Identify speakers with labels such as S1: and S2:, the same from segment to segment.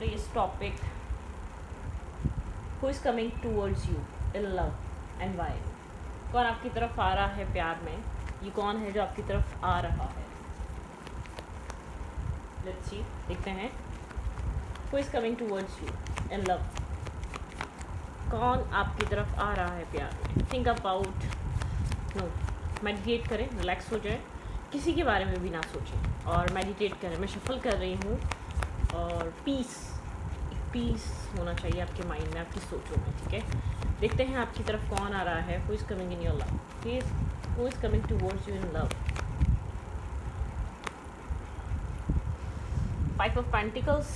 S1: today's topic, who is coming towards you in love and why? कौन आपकी तरफ आ रहा है प्यार में? ये कौन है जो आपकी तरफ आ रहा है? Let's see, देखते हैं. Who is coming towards you in love? कौन आपकी तरफ आ रहा है प्यार में? Think about, no, meditate करें, relax हो जाए, किसी के बारे में भी ना सोचें और meditate करें. मैं shuffle कर रही हूँ और पीस होना चाहिए आपके माइंड में, आपकी सोचों में. ठीक है, देखते हैं आपकी तरफ कौन आ रहा है. Who is coming in your love? Who is coming towards you in love? 5 of Pentacles,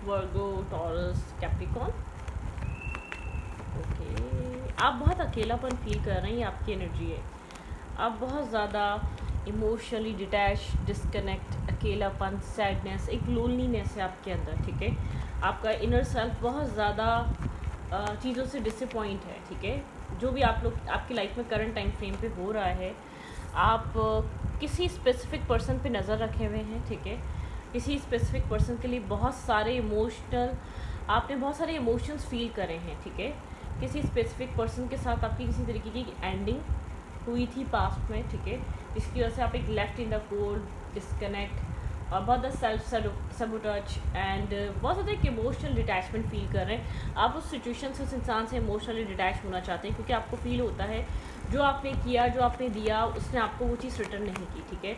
S1: Virgo, Taurus, Capricorn. Okay, आप बहुत अकेलापन फील कर रहे हैं, ये आपकी एनर्जी है. आप बहुत ज़्यादा इमोशनली डिटैच, डिस्कनेक्ट, अकेलापन, सैडनेस, एक लोनलीनेस है आपके अंदर. ठीक है, आपका इनर सेल्फ बहुत ज़्यादा चीज़ों से डिसअपॉइंट है. ठीक है, जो भी आप लोग आपकी लाइफ में करंट टाइम फ्रेम पे हो रहा है, आप किसी स्पेसिफिक पर्सन पे नज़र रखे हुए हैं. ठीक है, किसी स्पेसिफिक पर्सन के लिए बहुत सारे आपने बहुत सारे इमोशंस फील करे हैं. ठीक है, किसी स्पेसिफिक पर्सन के साथ आपकी किसी तरीके की एंडिंग हुई थी पास्ट में. ठीक है, जिसकी वजह से आप एक left in the cold, disconnect और बहुत ज़्यादा सेल्फ सबोटच एंड बहुत ज़्यादा एक इमोशनल डिटैचमेंट फील कर रहे हैं. आप उस सिचुएशन से, उस इंसान से इमोशनली डिटैच होना चाहते हैं क्योंकि आपको फील होता है जो आपने किया, जो आपने दिया, उसने आपको वो चीज़ रिटर्न नहीं की. ठीक है,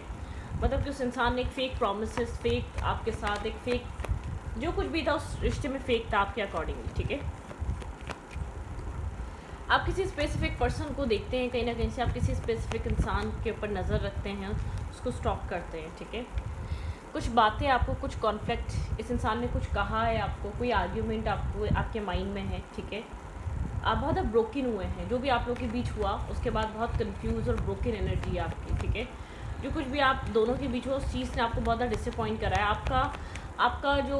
S1: मतलब कि उस इंसान ने एक फ़ेक प्रोमिस, फेक आपके साथ एक फ़ेक जो कुछ भी था उस रिश्ते में फ़ेक था आपके अकॉर्डिंगली. ठीक है, आप किसी स्पेसिफिक पर्सन को देखते हैं, कहीं ना कहीं से आप किसी स्पेसिफिक इंसान के ऊपर नज़र रखते हैं, उसको स्टॉप करते हैं. ठीक है, कुछ बातें आपको, कुछ कॉन्फ्लिक्ट, इस इंसान ने कुछ कहा है आपको, कोई आर्ग्यूमेंट आपके माइंड में है. ठीक है, आप बहुत ब्रोकन हुए हैं. जो भी आप लोग के बीच हुआ उसके बाद बहुत कंफ्यूज और ब्रोकन एनर्जी है आपकी. ठीक है, जो कुछ भी आप दोनों के बीच हुआ उस चीज़ ने आपको बहुत ज़्यादा डिसअपॉइंट करा है. आपका जो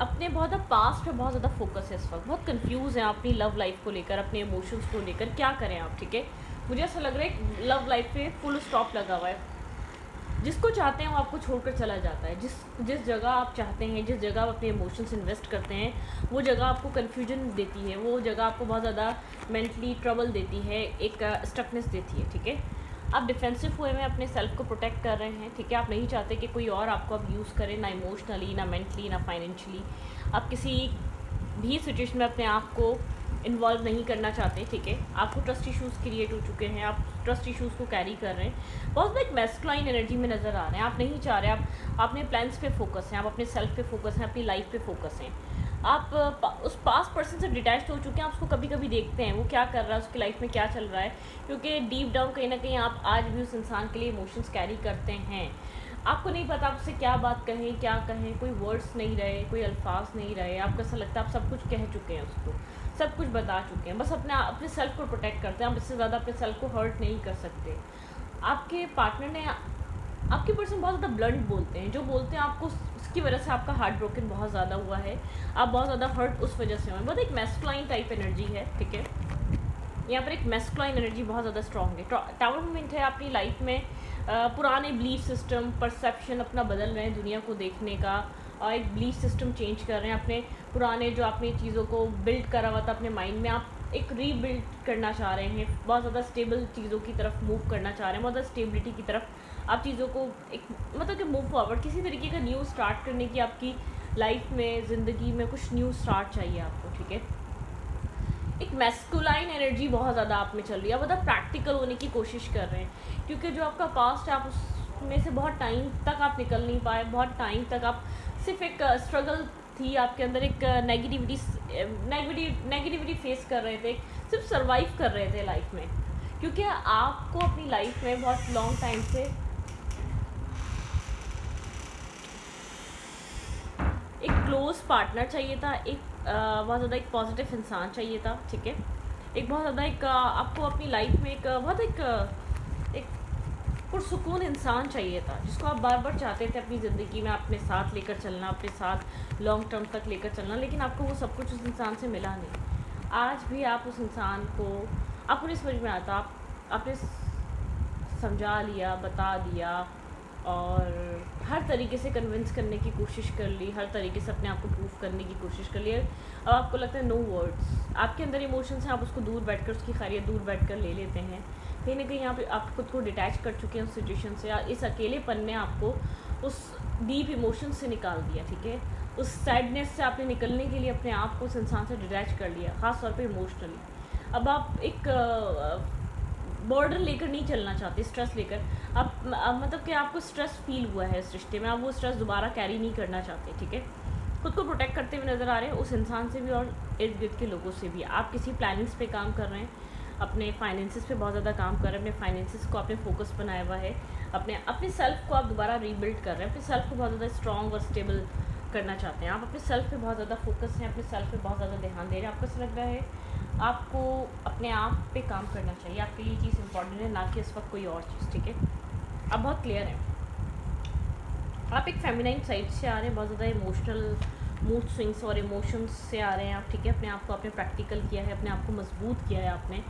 S1: अपने बहुत ज़्यादा पास्ट पे बहुत ज़्यादा फोकस है इस वक्त. बहुत कंफ्यूज हैं अपनी लव लाइफ को लेकर, अपने इमोशंस को लेकर. क्या करें आप? ठीक है, मुझे ऐसा लग रहा है लव लाइफ पे फुल स्टॉप लगा हुआ है. जिसको चाहते हैं वो आपको छोड़कर चला जाता है. जिस जगह आप चाहते हैं, जिस जगह आप अपने इमोशंस इन्वेस्ट करते हैं, वो जगह आपको कन्फ्यूजन देती है, वो जगह आपको बहुत ज़्यादा मेंटली ट्रबल देती है, एक स्टकनेस देती है. ठीक है, आप डिफेंसिव हुए में अपने सेल्फ को प्रोटेक्ट कर रहे हैं. ठीक है, आप नहीं चाहते कि कोई और आपको अब यूज़ करे, ना इमोशनली, ना मेंटली, ना फाइनेंशियली. आप किसी भी सिचुएशन में अपने आप को इन्वॉल्व नहीं करना चाहते. ठीक है, आपको ट्रस्ट इशूज़ क्रिएट हो चुके हैं, आप ट्रस्ट इशूज़ को कैरी कर रहे हैं, बहुत एक मैस्कुलाइन एनर्जी में नज़र आ रहे हैं. आप नहीं चाह रहे, आप अपने प्लान्स पे फोकस हैं, आप अपने सेल्फ पे फोकस हैं, अपनी लाइफ पे फोकस हैं. आप उस पास्ट पर्सन से डिटैच हो चुके हैं. आप उसको कभी कभी देखते हैं वो क्या कर रहा है, उसकी लाइफ में क्या चल रहा है, क्योंकि डीप डाउन कहीं ना कहीं आप आज भी उस इंसान के लिए इमोशंस कैरी करते हैं. आपको नहीं पता आप उससे क्या बात कहें, क्या कहें, कोई वर्ड्स नहीं रहे, कोई अल्फाज नहीं रहे. आपको ऐसा लगता है आप सब कुछ कह चुके हैं, उसको सब कुछ बता चुके हैं, बस अपने सेल्फ को प्रोटेक्ट करते हैं. आप इससे ज़्यादा अपने सेल्फ को हर्ट नहीं कर सकते. आपके पार्टनर ने, आपके पर्सन बहुत ज़्यादा ब्लंट बोलते हैं, जो बोलते हैं आपको उसकी वजह से आपका हार्ट ब्रोकन बहुत ज़्यादा हुआ है. आप बहुत ज़्यादा हर्ट उस वजह से हुए. बहुत एक मैस्कुलाइन टाइप एनर्जी है. ठीक है, यहाँ पर एक मैस्कुलाइन एनर्जी बहुत ज़्यादा स्ट्रॉन्ग है. टावर मोमेंट है अपनी लाइफ में. पुराने बिलीफ सिस्टम, परसेप्शन अपना बदल रहे हैं दुनिया को देखने का, और एक बिलीफ सिस्टम चेंज कर रहे हैं. अपने पुराने जो आपने चीज़ों को बिल्ड करा हुआ था अपने माइंड में, आप एक रीबिल्ड करना चाह रहे हैं. बहुत ज़्यादा स्टेबल चीज़ों की तरफ मूव करना चाह रहे हैं, बहुत ज़्यादा स्टेबिलिटी की तरफ आप चीज़ों को एक मतलब कि मूव फॉरवर्ड, किसी तरीके का न्यू स्टार्ट करने की आपकी लाइफ में, ज़िंदगी में कुछ न्यू स्टार्ट चाहिए आपको. ठीक है, एक मैस्कुलाइन एनर्जी बहुत ज़्यादा आप में चल रही है. मतलब प्रैक्टिकल होने की कोशिश कर रहे हैं, क्योंकि जो आपका पास्ट है आप उसमें से बहुत टाइम तक आप निकल नहीं पाए. बहुत टाइम तक आप सिर्फ एक स्ट्रगल थी आपके अंदर, एक नेगेटिविटी फेस कर रहे थे, सिर्फ सर्वाइव कर रहे थे लाइफ में, क्योंकि आपको अपनी लाइफ में बहुत लॉन्ग टाइम से एक क्लोज पार्टनर चाहिए था, एक बहुत ज़्यादा एक पॉजिटिव इंसान चाहिए था. ठीक है, एक बहुत ज़्यादा एक आपको अपनी लाइफ में एक बहुत एक पुरसुकून इंसान चाहिए था, जिसको आप बार बार चाहते थे अपनी ज़िंदगी में अपने साथ लेकर चलना, अपने साथ लॉन्ग टर्म तक लेकर चलना. लेकिन आपको वो सब कुछ उस इंसान से मिला नहीं. आज भी आप उस इंसान को, आपको नहीं समझ में आता, आपने समझा लिया, बता दिया, और हर तरीके से कन्विंस करने की कोशिश कर ली, हर तरीके से अपने आप को प्रूव करने की कोशिश कर ली। अब आपको लगता है नो वर्ड्स, आपके अंदर इमोशंस हैं, आप उसको दूर बैठकर उसकी खैरियत दूर बैठकर ले लेते हैं। कहीं ना कहीं यहाँ पे आप खुद को डिटैच कर चुके हैं उस सिचुएशन से, या इस अकेलेपन ने आपको उस डीप इमोशन से निकाल दिया, ठीक है। उस सैडनेस से आपने निकलने के लिए अपने आप को उस इंसान से डिटैच कर लिया, ख़ास तौर पे इमोशनली। अब आप एक बॉर्डर लेकर नहीं चलना चाहते, स्ट्रेस लेकर आप मतलब कि आपको स्ट्रेस फील हुआ है इस रिश्ते में, आप वो स्ट्रेस दोबारा कैरी नहीं करना चाहते, ठीक है। खुद को प्रोटेक्ट करते हुए नज़र आ रहे हैं उस इंसान से भी और इर्द गिर्द के लोगों से भी। आप किसी प्लानिंग्स पे काम कर रहे हैं, अपने फाइनेंसिस पे बहुत ज़्यादा काम कर रहे हैं, अपने फाइनेंसिस को आपने फोकस बनाया हुआ है, अपने सेल्फ को आप दोबारा रीबिल्ड कर रहे हैं, अपने सेल्फ को बहुत ज़्यादा स्ट्रॉन्ग और स्टेबल करना चाहते हैं। आप अपने सेल्फ पे बहुत ज़्यादा फोकस हैं, अपने सेल्फ पे बहुत ज़्यादा ध्यान दे रहे हैं। आपको ऐसा लग रहा है आपको अपने आप पे काम करना चाहिए, आपके लिए चीज़ इंपॉर्टेंट है, ना कि इस वक्त कोई और चीज़, ठीक है। आप बहुत क्लियर हैं, आप एक फेमिनाइन साइड से आ रहे हैं, बहुत ज़्यादा इमोशनल मूड स्विंग्स और इमोशंस से आ रहे हैं आप, ठीक है। अपने आप को आपने प्रैक्टिकल किया है, अपने आप को मजबूत किया है आपने,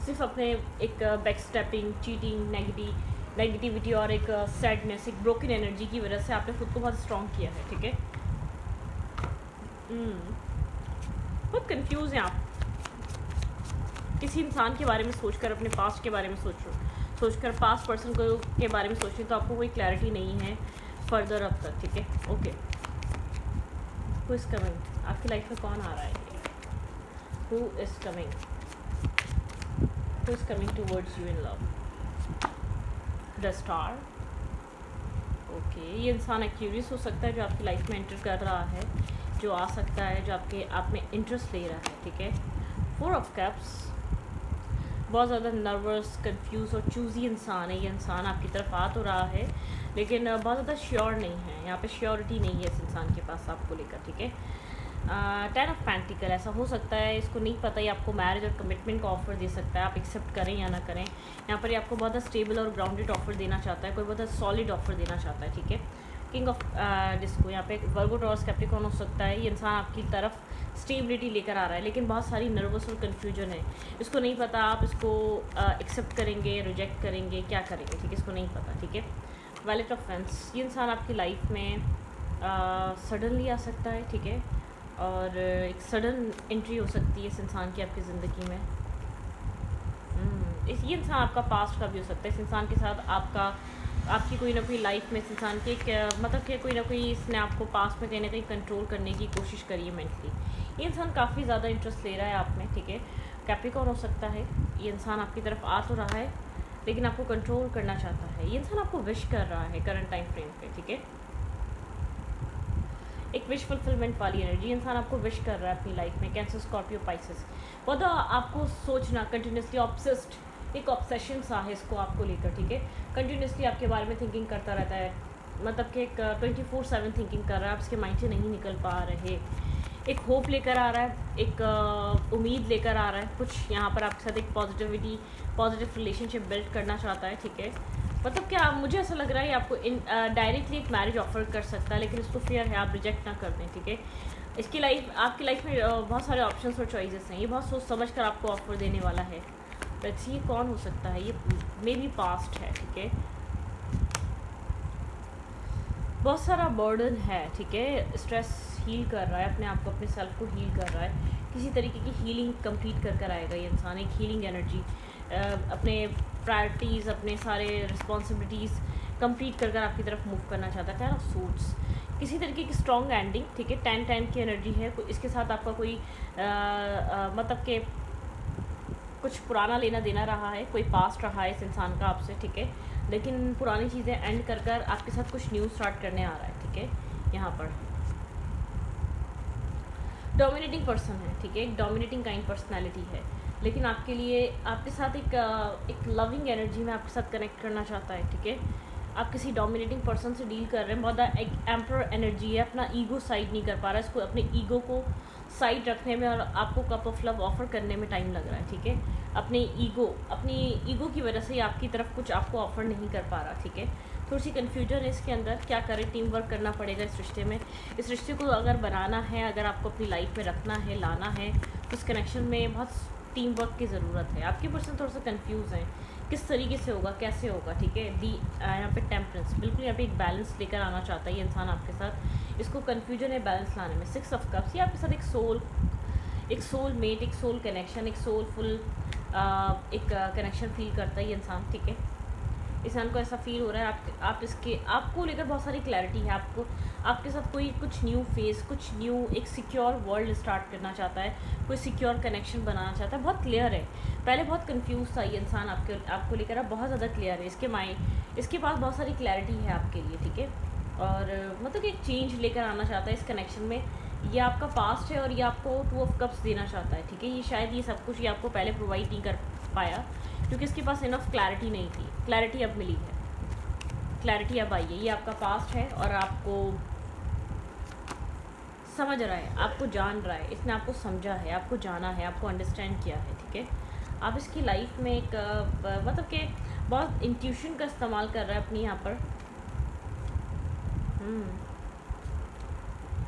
S1: सिर्फ अपने एक बैक स्टेपिंग, चीटिंग, नेगेटिविटी और एक सैडनेस, एक ब्रोकन एनर्जी की वजह से आपने खुद को बहुत स्ट्रॉन्ग किया है, ठीक है। बहुत कंफ्यूज हैं आप किसी इंसान के बारे में सोचकर, अपने पास्ट के बारे में सोचकर पास्ट पर्सन के बारे में सोचें तो आपको कोई क्लैरिटी नहीं है फर्दर अब तक, ठीक है। ओके, हु इज़ कमिंग, आपकी लाइफ में कौन आ रहा है? Who is coming towards you in love? The star. Okay, ये इंसान एक्यूरियस हो सकता है जो आपकी लाइफ में एंटर कर रहा है, जो आ सकता है, जो आप में इंटरेस्ट ले रहा है, ठीक है। 4 ऑफ कप्स, बहुत ज़्यादा नर्वस, कंफ्यूज और चूज़ी इंसान है ये इंसान। आपकी तरफ आ तो रहा है लेकिन बहुत ज़्यादा श्योर नहीं है, यहाँ पे श्योरिटी नहीं है इस इंसान के पास आपको लेकर, ठीक है। 10 ऑफ पेंटिकल, ऐसा हो सकता है इसको नहीं पता ही आपको मैरिज और कमिटमेंट का ऑफर दे सकता है, आप एक्सेप्ट करें या ना करें। यहाँ पर ये आपको बहुत ज़्यादा स्टेबल और ग्राउंडेड ऑफर देना चाहता है, कोई बहुत ज़्यादा सॉलिड ऑफर देना चाहता है, ठीक है। किंग ऑफ डिस्को, यहाँ पे वर्गो टॉरस कैप्रिकॉर्न हो सकता है, ये इंसान आपकी तरफ स्टेबिलिटी लेकर आ रहा है लेकिन बहुत सारी नर्वस और कन्फ्यूजन है, इसको नहीं पता आप इसको एक्सेप्ट करेंगे, रिजेक्ट करेंगे, क्या करेंगे, ठीक है, इसको नहीं पता, ठीक है। वैलेट ऑफ फेंस, ये इंसान आपकी लाइफ में सडनली आ सकता है, ठीक है, और एक सडन एंट्री हो सकती है इस इंसान की आपकी ज़िंदगी में। ये इंसान आपका पास्ट का भी हो सकता है, इस इंसान के साथ आपकी कोई ना कोई लाइफ में इस इंसान के मतलब कि कोई ना कोई इसने आपको पास्ट में कहीं ना कहीं कंट्रोल करने की कोशिश करी है मेंटली। ये इंसान काफ़ी ज़्यादा इंटरेस्ट ले रहा है आप में, ठीक है। कैप्रिकॉर्न हो सकता है, ये इंसान आपकी तरफ आ तो रहा है लेकिन आपको कंट्रोल करना चाहता है, ये इंसान आपको विश कर रहा है करंट टाइम फ्रेम पे, ठीक है। एक विश फुलफिलमेंट वाली एनर्जी, इंसान आपको विश कर रहा है अपनी लाइफ में। कैंसर, स्कॉर्पियो, पाइसेस, बहुत आपको सोचना, कंटिन्यूसली ऑब्सेस्ड, एक ऑब्सेशन सा है इसको आपको लेकर, ठीक है। कंटिन्यूसली आपके बारे में थिंकिंग करता रहता है, मतलब कि एक 24/7 थिंकिंग कर रहा है, आप इसके माइंड से नहीं निकल पा रहे। एक होप लेकर आ रहा है, एक उम्मीद लेकर आ रहा है, कुछ यहाँ पर आपके साथ एक पॉजिटिव रिलेशनशिप बिल्ड करना चाहता है, ठीक है। मतलब क्या मुझे ऐसा लग रहा है आपको डायरेक्टली एक मैरिज ऑफर कर सकता है लेकिन इसको फेयर है आप रिजेक्ट ना कर दें, ठीक है। आपकी लाइफ में बहुत सारे ऑप्शंस और चॉइसेस हैं, ये बहुत सोच समझ कर आपको ऑफर देने वाला है। लेट्स सी ये कौन हो सकता है, ये मे बी पास्ट है, ठीक है। बहुत सारा बर्डन है, ठीक है, स्ट्रेस हील कर रहा है अपने आप को, अपने सेल्फ को हील कर रहा है, किसी तरीके की हीलिंग कंप्लीट कर आएगा ये इंसान, एक हीलिंग एनर्जी, अपने प्रायोरिटीज़, अपने सारे रिस्पॉन्सिबिलिटीज़ कंप्लीट कर आपकी तरफ मूव करना चाहता है। 10 ऑफ सूट्स, किसी तरीके की स्ट्रॉन्ग एंडिंग, ठीक है। 10 की एनर्जी है, इसके साथ आपका कोई मतलब कि कुछ पुराना लेना देना रहा है, कोई पास्ट रहा है इस इंसान का आपसे, ठीक है, लेकिन पुरानी चीज़ें एंड कर आपके साथ कुछ न्यू स्टार्ट करने आ रहा है, ठीक है। यहाँ पर डोमिनेटिंग पर्सन है, ठीक है, एक डोमिनेटिंग काइंड पर्सनैलिटी है लेकिन आपके लिए आपके साथ एक लविंग एनर्जी में आपके साथ कनेक्ट करना चाहता है, ठीक है। आप किसी डोमिनेटिंग पर्सन से डील कर रहे हैं, बहुत एक एम्पर एनर्जी है, अपना ईगो साइड नहीं कर पा रहा है, इसको अपने ईगो को साइड रखने में और आपको कप ऑफ लव ऑफर करने में टाइम लग रहा है, ठीक है। अपनी ईगो की वजह से आपकी तरफ कुछ आपको ऑफर नहीं कर पा रहा, ठीक है। थोड़ी सी कन्फ्यूजन है इसके अंदर, क्या करें, टीम वर्क करना पड़ेगा इस रिश्ते में। इस रिश्ते को अगर बनाना है, अगर आपको अपनी लाइफ में रखना है, लाना है, तो इस कनेक्शन में बहुत टीम वर्क की ज़रूरत है। आपके पर्सन थोड़ा सा कंफ्यूज हैं किस तरीके से होगा, कैसे होगा, ठीक है। दी यहाँ पे टेम्परेंस, बिल्कुल यहाँ पे एक बैलेंस लेकर आना चाहता है ये इंसान आपके साथ। इसको कन्फ्यूजन है बैलेंस लाने में। 6 ऑफ कप्स, ये आपके साथ एक सोल मेट, एक सोल कनेक्शन, एक सोलफुल एक कनेक्शन फील करता है ये इंसान, ठीक है। इंसान को ऐसा फील हो रहा है आपको लेकर बहुत सारी क्लैरिटी है। आपके साथ कोई कुछ न्यू फेस, कुछ न्यू एक सिक्योर वर्ल्ड स्टार्ट करना चाहता है, कोई सिक्योर कनेक्शन बनाना चाहता है। बहुत क्लियर है, पहले बहुत कंफ्यूज था ये इंसान आपको लेकर, अब बहुत ज़्यादा क्लियर है। इसके पास बहुत सारी क्लैरिटी है आपके लिए, ठीक है। और मतलब एक चेंज लेकर आना चाहता है इस कनेक्शन में। ये आपका पास्ट है और ये आपको 2 ऑफ कप्स देना चाहता है, ठीक है। ये शायद ये सब कुछ ये आपको पहले प्रोवाइड नहीं कर पाया क्योंकि इसके पास इनफ क्लैरिटी नहीं थी। क्लैरिटी अब मिली है, क्लैरिटी अब आई है। ये आपका पास्ट है और आपको समझ रहा है, आपको जान रहा है, इसने आपको समझा है, आपको जाना है, आपको अंडरस्टैंड किया है, ठीक है। आप इसकी लाइफ में एक मतलब कि बहुत इंट्यूशन का इस्तेमाल कर रहा है अपनी यहाँ पर।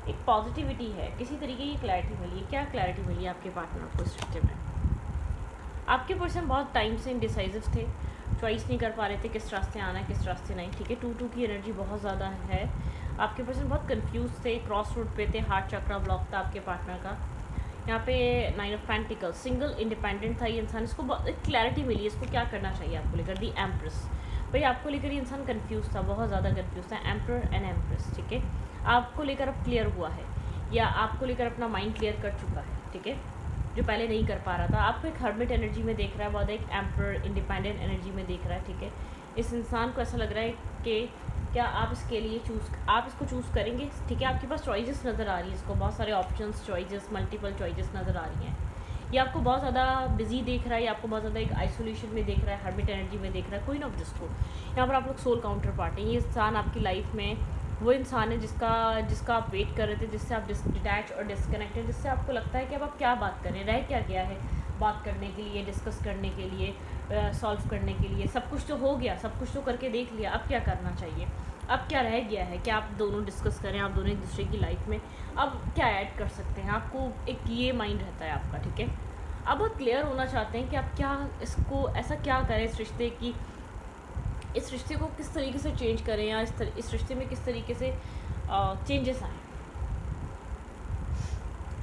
S1: एक पॉजिटिविटी है, किसी तरीके की क्लैरिटी मिली है। क्या क्लैरिटी मिली है आपके पार्टनर को इस रिश्ते में? आपके पर्सन बहुत टाइम से इनडिसाइसिव थे, चॉइस नहीं कर पा रहे थे किस रास्ते आना है, किस रास्ते नहीं, ठीक है। 2-2 की एनर्जी बहुत ज़्यादा है। आपके पर्सन बहुत कंफ्यूज थे, क्रॉस रोड पे थे, हार्ट चक्रा ब्लॉक था आपके पार्टनर का। यहाँ पे 9 ऑफ पेंटिकल्स, सिंगल इंडिपेंडेंट था ये इंसान। इसको बहुत एक क्लैरिटी मिली, इसको क्या करना चाहिए आपको लेकर। दी एम्प्रेस, भाई आपको लेकर ये इंसान कंफ्यूज था, बहुत ज़्यादा कंफ्यूज था। एम्पर एंड एम्प्रेस, ठीक है। आपको लेकर अब क्लियर हुआ है या आपको लेकर अपना माइंड क्लियर कर चुका है, ठीक है, जो पहले नहीं कर पा रहा था। आपको एक हर्मिट एनर्जी में देख रहा है, बहुत एक एम्पर इंडिपेंडेंट एनर्जी में देख रहा है, ठीक है। इस इंसान को ऐसा लग रहा है कि क्या आप इसके लिए आप इसको चूज़ करेंगे, ठीक है। आपके पास चॉइसेस नज़र आ रही है, इसको बहुत सारे ऑप्शंस, चॉइसेस, मल्टीपल चॉइसेस नज़र आ रही हैं। ये आपको बहुत ज़्यादा बिजी देख रहा है, या आपको बहुत ज़्यादा एक आइसोलेशन में देख रहा है, हर्मिट एनर्जी में देख रहा है। कोई ना जिसको यहाँ पर आप लोग सोल काउंटर पार्ट हैं। ये इंसान आपकी लाइफ में वो इंसान है जिसका आप वेट कर रहे थे, जिससे आप डिटैच और डिस्कनेक्टेड, जिससे आपको लगता है कि अब आप क्या बात करें, रह क्या गया है बात करने के लिए, डिस्कस करने के लिए, सॉल्व करने के लिए। सब कुछ तो हो गया, सब कुछ तो करके देख लिया, अब क्या करना चाहिए, अब क्या रह गया है। क्या आप दोनों डिस्कस करें, आप दोनों एक दूसरे की लाइफ में अब क्या ऐड कर सकते हैं। आपको एक ये माइंड रहता है आपका, ठीक है। अब बहुत क्लियर होना चाहते हैं कि आप क्या इसको ऐसा क्या करें इस रिश्ते को किस तरीके से चेंज करें, या इस रिश्ते में किस तरीके से चेंजेस आए।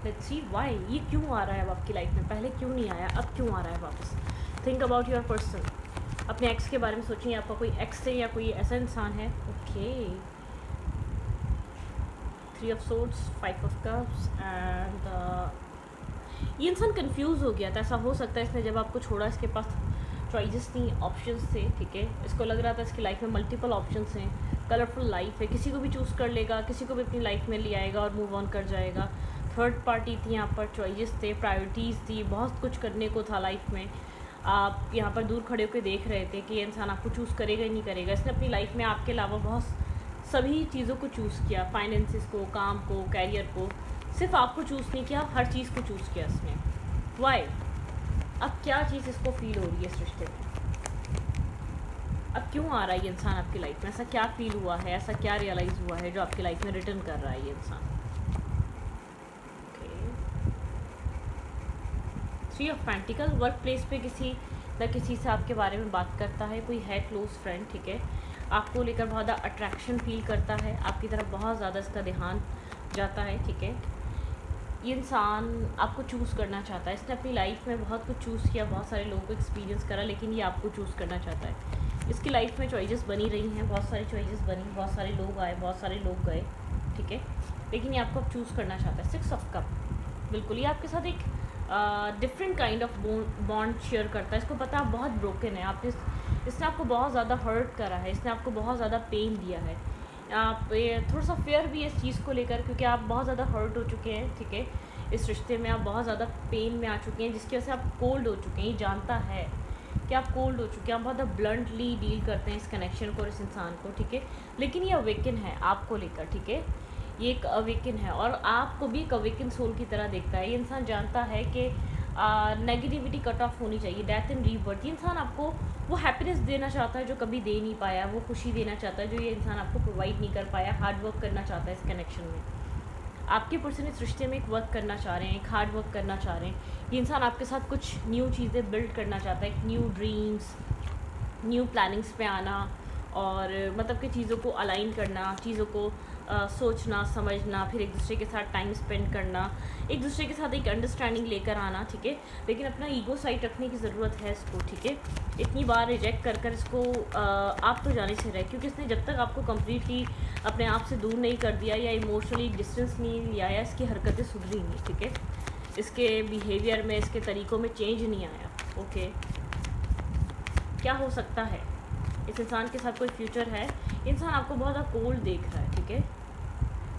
S1: लेट्स सी व्हाई, ये क्यों आ रहा है अब आपकी लाइफ में, पहले क्यों नहीं आया, अब क्यों आ रहा है वापस। थिंक अबाउट योर पर्सन, अपने एक्स के बारे में सोचिए। आपका कोई एक्स है या कोई ऐसा इंसान है। Okay, 3 of swords, 5 of cups and ये इंसान कंफ्यूज हो गया था। ऐसा हो सकता है इसने जब आपको छोड़ा, इसके पास चॉइसेस थी, ऑप्शंस थे, ठीक है। इसको लग रहा था इसकी लाइफ में मल्टीपल ऑप्शंस हैं, कलरफुल लाइफ है, किसी को भी चूज़ कर लेगा, किसी को भी अपनी लाइफ में ले आएगा और मूव ऑन कर जाएगा। थर्ड पार्टी थी यहाँ पर, चॉइसेस थे, प्रायोरिटीज़ थी, बहुत कुछ करने को था लाइफ में। आप यहाँ पर दूर खड़े होकर देख रहे थे कि ये इंसान आपको चूज़ करेगा ही नहीं करेगा। इसने अपनी लाइफ में आपके अलावा बहुत सभी चीज़ों को चूज़ किया, फाइनेंसिस को, काम को, कैरियर को, सिर्फ आपको चूज़ नहीं किया, हर चीज़ को चूज़ किया इसने। वाई? अब क्या चीज़ इसको फील हो रही है इस रिश्ते में, अब क्यों आ रहा है ये इंसान आपकी लाइफ में, ऐसा क्या फील हुआ है, ऐसा क्या रियलाइज़ हुआ है जो आपकी लाइफ में रिटर्न कर रहा है ये इंसान। Three of pentacle, work place पे किसी न किसी से आपके बारे में बात करता है, कोई है क्लोज फ्रेंड, ठीक है। आपको लेकर बहुत ज़्यादा अट्रैक्शन फील करता है, आपकी तरफ बहुत ज़्यादा इसका ध्यान जाता है, ठीक है। ये इंसान आपको चूज़ करना चाहता है, इसने अपनी लाइफ में बहुत कुछ चूज़ किया, बहुत सारे लोगों को एक्सपीरियंस करा, लेकिन ये आपको चूज़ करना चाहता है। इसकी लाइफ में चॉइसेस बनी रही हैं, बहुत सारी चॉइसेस बनी, बहुत सारे लोग आए, बहुत सारे लोग गए, ठीक है, लेकिन ये आपको अब चूज़ करना चाहता है। 6 ऑफ कप, बिल्कुल ये आपके साथ एक different kind of bond share करता है। इसको पता है आप बहुत ब्रोकन है, इसने आपको बहुत ज़्यादा हर्ट करा है, इसने आपको बहुत ज़्यादा पेन दिया है। आप थोड़ा सा फेयर भी है इस चीज़ को लेकर, क्योंकि आप बहुत ज़्यादा हर्ट हो चुके हैं, ठीक है। इस रिश्ते में आप बहुत ज़्यादा पेन में आ चुके हैं, जिसकी वजह से आप कोल्ड हो चुके हैं। ये जानता है कि आप कोल्ड हो चुके हैं, आप बहुत ज़्यादा ब्लंटली डील करते हैं इस कनेक्शन को और इस इंसान को, ठीक है। लेकिन ये अवेकन है आपको लेकर, ठीक है। ये एक अवेकन है और आपको भी एक अवेकन सोल की तरह देखता है। ये इंसान जानता है कि नेगेटिविटी कट ऑफ होनी चाहिए, डेथ एंड रीबर्थ। ये इंसान आपको वो हैप्पीनेस देना चाहता है जो कभी दे नहीं पाया, वो खुशी देना चाहता है जो ये इंसान आपको प्रोवाइड नहीं कर पाया, हार्ड वर्क करना चाहता है इस कनेक्शन में। आपके पर्सन इस रिश्ते में एक वर्क करना चाह रहे हैं, एक हार्ड वर्क करना चाह रहे हैं। ये इंसान आपके साथ कुछ न्यू चीज़ें बिल्ड करना चाहता है, एक न्यू ड्रीम्स, न्यू प्लानिंग्स पे आना, और मतलब कि चीज़ों को अलाइन करना, चीज़ों को सोचना समझना, फिर एक दूसरे के साथ टाइम स्पेंड करना, एक दूसरे के साथ एक अंडरस्टैंडिंग लेकर आना, ठीक है। लेकिन अपना ईगो साइड रखने की ज़रूरत है इसको, ठीक है। इतनी बार रिजेक्ट कर कर इसको आप तो जाने से रहे, क्योंकि इसने जब तक आपको कम्प्लीटली अपने आप से दूर नहीं कर दिया या इमोशनली डिस्टेंस नहीं लिया या इसकी हरकतें सुधरी नहीं, ठीक है, इसके बिहेवियर में, इसके तरीक़ों में चेंज नहीं आया, ओके। क्या हो सकता है, इस इंसान के साथ कोई फ्यूचर है, इंसान आपको बहुत ज़्यादा कोल्ड देख रहा है, ठीक है।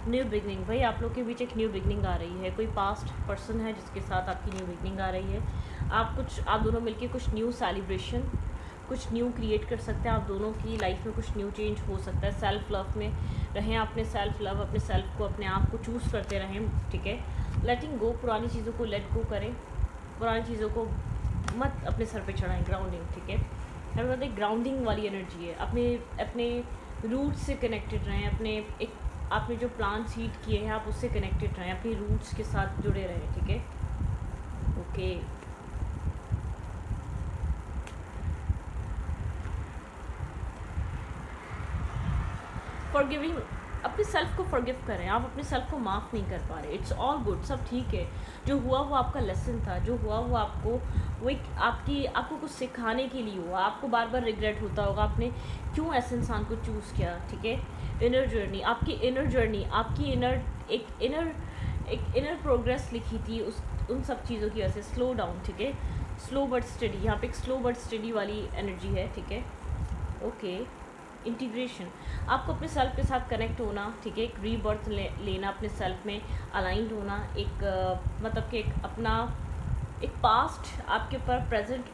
S1: न्यू बिगनिंग, भाई आप लोग के बीच एक न्यू बिगनिंग आ रही है, कोई पास्ट पर्सन है जिसके साथ आपकी न्यू बिगनिंग आ रही है। आप दोनों मिलके कुछ न्यू सेलिब्रेशन, कुछ न्यू क्रिएट कर सकते हैं, आप दोनों की लाइफ में कुछ न्यू चेंज हो सकता है। सेल्फ लव में रहें, अपने सेल्फ लव, अपने सेल्फ को, अपने आप को चूज़ करते रहें, ठीक है। लेटिंग गो, पुरानी चीज़ों को लेट गो करें, पुरानी चीज़ों को मत अपने सर पे चढ़ाएं, ग्राउंडिंग, ठीक है। हमें मतलब एक ग्राउंडिंग वाली एनर्जी है, अपने रूट्स से कनेक्टेड रहें, आपने जो प्लान सीड किए हैं आप उससे कनेक्टेड रहें, अपनी रूट्स के साथ जुड़े रहें, ठीक है, ओके। फॉरगिविंग, अपने सेल्फ को फॉरगिव करें, आप अपने सेल्फ को माफ़ नहीं कर पा रहे, इट्स ऑल गुड, सब ठीक है। जो हुआ वो आपका लेसन था, जो हुआ वो वो एक आपको कुछ सिखाने के लिए हुआ। आपको बार बार रिग्रेट होता होगा आपने क्यों ऐसे इंसान को चूज़ किया, ठीक है। इनर जर्नी, आपकी इनर जर्नी, आपकी एक इनर प्रोग्रेस लिखी थी उन सब चीज़ों की वजह से। स्लो डाउन, ठीक है, स्लो बट स्टडी, यहाँ पे एक स्लो बट स्टडी वाली एनर्जी है, ठीक है, ओके। इंटीग्रेशन, आपको अपने सेल्फ के साथ कनेक्ट होना, ठीक है, एक रीबर्थ लेना, अपने सेल्फ में अलाइंड होना, मतलब कि एक पास्ट आपके ऊपर प्रेजेंट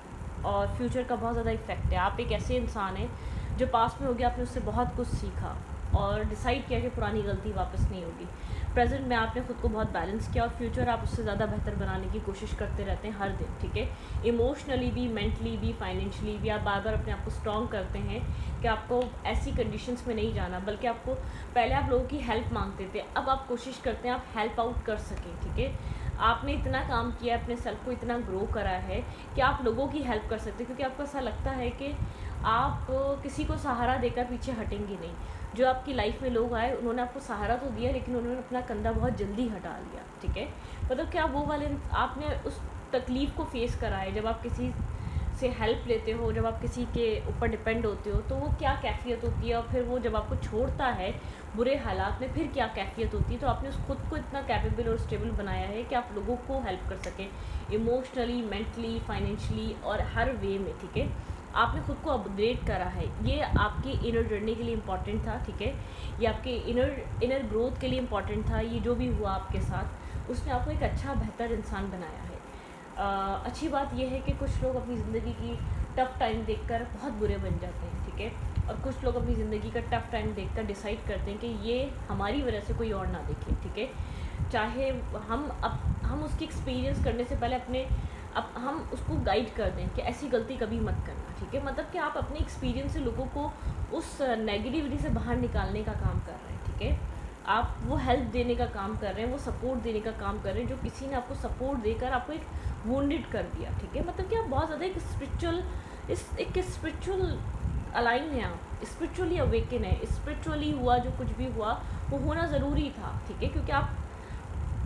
S1: और फ्यूचर का बहुत ज़्यादा इफेक्ट है। आप एक ऐसे इंसान हैं जो पास्ट में हो गया, आपने उससे बहुत कुछ सीखा और डिसाइड किया कि पुरानी गलती वापस नहीं होगी। प्रेजेंट में आपने खुद को बहुत बैलेंस किया और फ्यूचर आप उससे ज़्यादा बेहतर बनाने की कोशिश करते रहते हैं हर दिन, ठीक है। इमोशनली भी, मेंटली भी, फाइनेंशियली भी आप बार बार अपने आप को स्ट्रॉन्ग करते हैं कि आपको ऐसी कंडीशंस में नहीं जाना, बल्कि आपको पहले आप लोगों की हेल्प मांगते थे, अब आप कोशिश करते हैं आप हेल्प आउट कर सकें, ठीक है। आपने इतना काम किया, अपने सेल्फ को इतना ग्रो करा है कि आप लोगों की हेल्प कर सकते हैं, क्योंकि आपको ऐसा लगता है कि आप किसी को सहारा देकर पीछे हटेंगे नहीं। जो आपकी लाइफ में लोग आए उन्होंने आपको सहारा तो दिया, लेकिन उन्होंने अपना कंधा बहुत जल्दी हटा लिया, ठीक है। मतलब क्या वो वाले आपने उस तकलीफ़ को फेस करा है, जब आप किसी से हेल्प लेते हो, जब आप किसी के ऊपर डिपेंड होते हो, तो वो क्या कैफियत होती है, और फिर वो जब आपको छोड़ता है बुरे हालात में, फिर क्या कैफियत होती है। तो आपने उस खुद को इतना कैपेबल और स्टेबल बनाया है कि आप लोगों को हेल्प कर सकें, इमोशनली, मेंटली, फाइनेंशियली और हर वे में, ठीक है। आपने खुद को अपग्रेड करा है, ये आपकी इनर जर्नी के लिए इम्पॉर्टेंट था, ठीक है। ये आपके इनर ग्रोथ के लिए इम्पॉर्टेंट था। ये जो भी हुआ आपके साथ, उसने आपको एक अच्छा बेहतर इंसान बनाया है। अच्छी बात यह है कि कुछ लोग अपनी ज़िंदगी की टफ़ टाइम देखकर बहुत बुरे बन जाते हैं, ठीक है, और कुछ लोग अपनी ज़िंदगी का टफ़ टाइम देखकर डिसाइड करते हैं कि ये हमारी वजह से कोई और ना देखे, ठीक है। चाहे हम उसकी एक्सपीरियंस करने से पहले हम उसको गाइड कर दें कि ऐसी गलती कभी मत करना, ठीक है। मतलब कि आप अपने एक्सपीरियंस से लोगों को उस नेगेटिविटी से बाहर निकालने का काम कर रहे हैं, ठीक है। आप वो हेल्प देने का काम कर रहे हैं, वो सपोर्ट देने का काम कर रहे हैं, जो किसी ने आपको सपोर्ट देकर आपको एक वुंडेड कर दिया, ठीक है। मतलब कि आप बहुत ज़्यादा एक स्पिरिचुअल अलाइन है, आप स्पिरिचुअली अवेकन है, स्पिरिचुअली हुआ जो कुछ भी हुआ वो होना ज़रूरी था, ठीक है, क्योंकि आप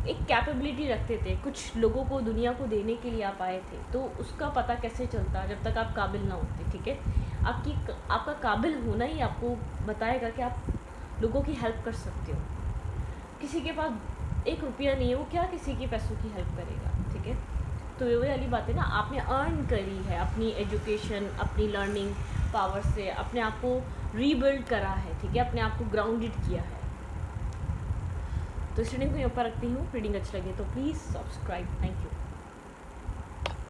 S1: एक कैपेबिलिटी रखते थे, कुछ लोगों को, दुनिया को देने के लिए आप आए थे। तो उसका पता कैसे चलता जब तक आप काबिल ना होते, ठीक है। आपका काबिल होना ही आपको बताएगा कि आप लोगों की हेल्प कर सकते हो। किसी के पास 1 रुपया नहीं है, वो क्या किसी के पैसों की हेल्प करेगा, ठीक है। तो ये वाली बातें ना आपने अर्न करी है अपनी एजुकेशन, अपनी लर्निंग पावर से, अपने आप को रीबिल्ड करा है, ठीक है, अपने आप को ग्राउंडेड किया है। तो इस रीडिंग को यहाँ पर रखती हूँ। रीडिंग अच्छी लगे तो प्लीज़ सब्सक्राइब। Thank you.